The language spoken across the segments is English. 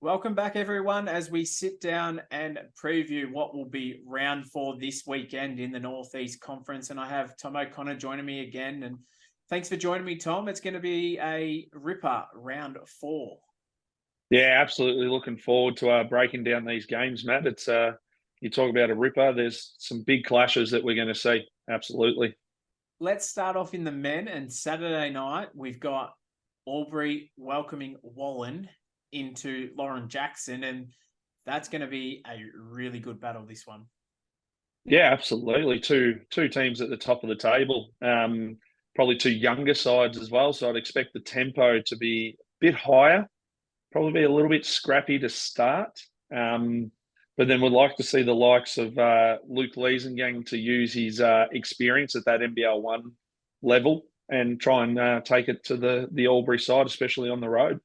Welcome back, everyone, as we sit down and preview what will be round 4 this weekend in the Northeast Conference. And I have Tom O'Connor joining me again. And thanks for joining me, Tom. It's going to be a ripper round 4. Yeah, absolutely. Looking forward to breaking down these games, Matt. It's you talk about a ripper. There's some big clashes that we're going to see. Absolutely. Let's start off in the men. And Saturday night, we've got Albury welcoming Wallen into Lauren Jackson. And that's going to be a really good battle, this one. Yeah, absolutely. Two teams at the top of the table. Probably two younger sides as well. So I'd expect the tempo to be a bit higher. Probably be a little bit scrappy to start. But then we'd like to see the likes of Luke Leesengang to use his experience at that NBL1 level and try and take it to the Albury side, especially on the road.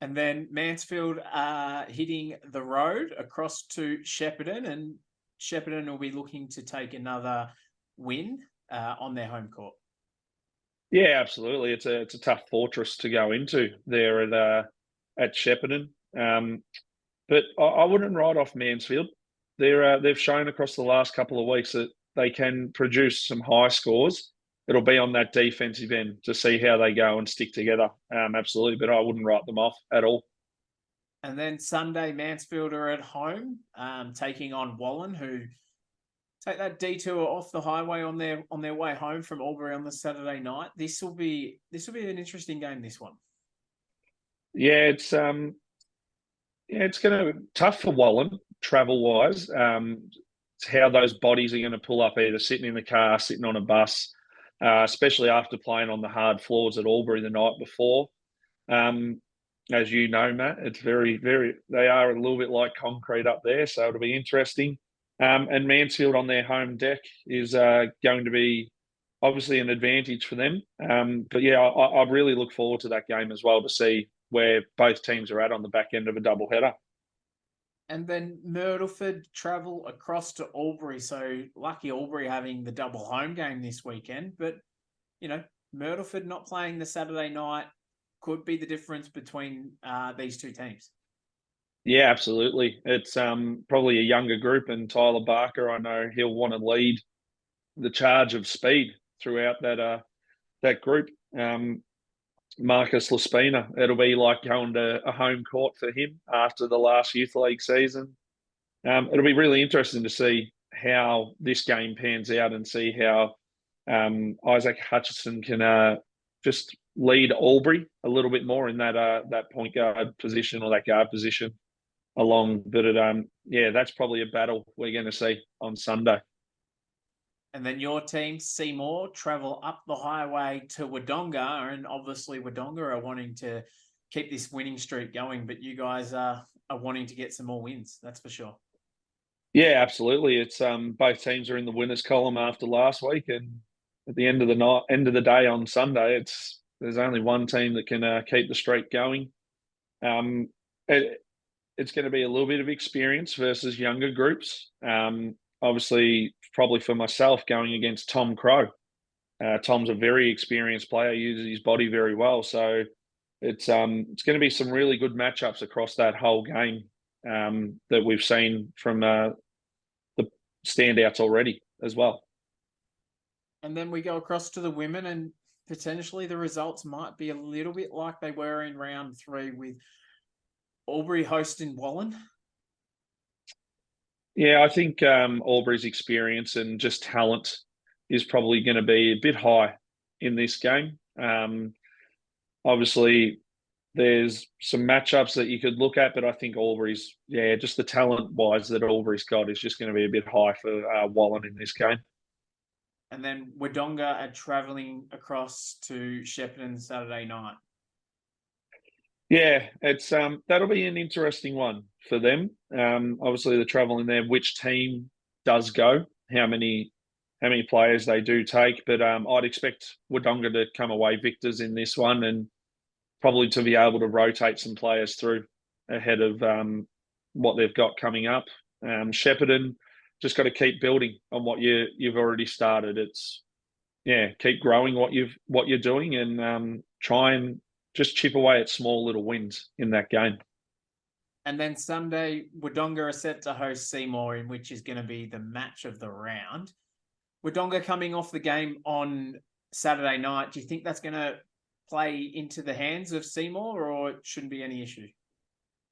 And then Mansfield hitting the road across to Shepparton, and Shepparton will be looking to take another win on their home court. Yeah, absolutely. It's a tough fortress to go into there at Shepparton. But I wouldn't write off Mansfield. They've shown across the last couple of weeks that they can produce some high scores. It'll be on that defensive end to see how they go and stick together. Absolutely, but I wouldn't write them off at all. And then Sunday, Mansfield are at home, taking on Wallen, who take that detour off the highway on their way home from Albury on the Saturday night. This will be an interesting game, this one. Yeah, it's going to be tough for Wallen travel wise. It's how those bodies are going to pull up, either sitting in the car, sitting on a bus, especially after playing on the hard floors at Albury the night before. As you know, Matt, it's they are a little bit like concrete up there, so it'll be interesting. And Mansfield on their home deck is going to be obviously an advantage for them. But yeah, I really look forward to that game as well to see where both teams are at on the back end of a doubleheader. And then Myrtleford travel across to Albury. So lucky Albury having the double home game this weekend. But, Myrtleford not playing the Saturday night could be the difference between these two teams. Yeah, absolutely. It's probably a younger group, and Tyler Barker, I know he'll want to lead the charge of speed throughout that group. Marcus Laspina, it'll be like going to a home court for him after the last youth league season. It'll be really interesting to see how this game pans out and see how Isaac Hutchison can just lead Albury a little bit more in that point guard position or that guard position along. But that's probably a battle we're going to see on Sunday. And then your team, Seymour, travel up the highway to Wodonga, and obviously Wodonga are wanting to keep this winning streak going, but you guys are wanting to get some more wins, that's for sure. Yeah, absolutely. It's both teams are in the winners column after last week, and at the end of the day on Sunday, there's only one team that can keep the streak going. It's going to be a little bit of experience versus younger groups. Obviously, probably for myself, going against Tom Crow. Tom's a very experienced player, uses his body very well. So it's going to be some really good matchups across that whole game that we've seen from the standouts already as well. And then we go across to the women, and potentially the results might be a little bit like they were in round 3 with Albury hosting Wallen. Yeah, I think Albury's experience and just talent is probably going to be a bit high in this game. Obviously, there's some matchups that you could look at, but I think Albury's, just the talent-wise that Albury's got is just going to be a bit high for Wallen in this game. And then Wodonga are travelling across to Shepparton Saturday night. Yeah, it's that'll be an interesting one for them. Obviously, the travel in there, which team does go, how many players they do take, but I'd expect Wodonga to come away victors in this one, and probably to be able to rotate some players through ahead of what they've got coming up. Shepparton just got to keep building on what you've already started. It's keep growing what you're doing, and try and just chip away at small little wins in that game. And then Sunday, Wodonga are set to host Seymour, in which is going to be the match of the round. Wodonga coming off the game on Saturday night. Do you think that's going to play into the hands of Seymour, or it shouldn't be any issue?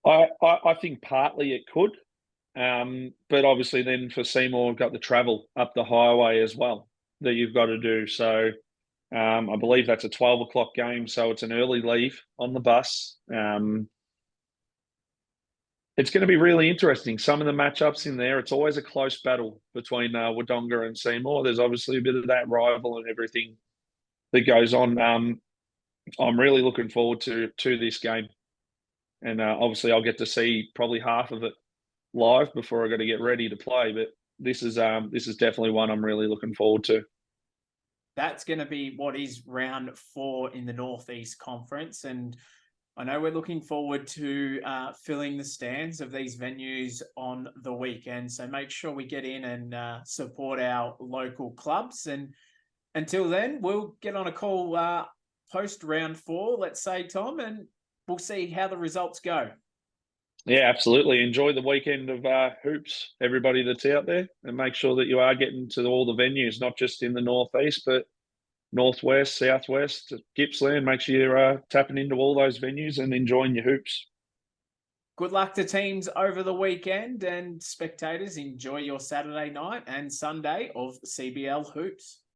I think partly it could, but obviously then for Seymour, we've got the travel up the highway as well that you've got to do. So I believe that's a 12 o'clock game, so it's an early leave on the bus. It's going to be really interesting. Some of the matchups in there, it's always a close battle between Wodonga and Seymour. There's obviously a bit of that rival and everything that goes on. I'm really looking forward to this game, and obviously I'll get to see probably half of it live before I got to get ready to play. But this is definitely one I'm really looking forward to. That's going to be what is round 4 in the Northeast Conference, and I know we're looking forward to filling the stands of these venues on the weekend. So make sure we get in and support our local clubs. And until then, we'll get on a call post round 4, let's say, Tom, and we'll see how the results go. Yeah, absolutely. Enjoy the weekend of hoops, everybody that's out there, and make sure that you are getting to all the venues, not just in the Northeast, but Northwest, Southwest, Gippsland. Make sure you're tapping into all those venues and enjoying your hoops. Good luck to teams over the weekend, and spectators, enjoy your Saturday night and Sunday of CBL hoops.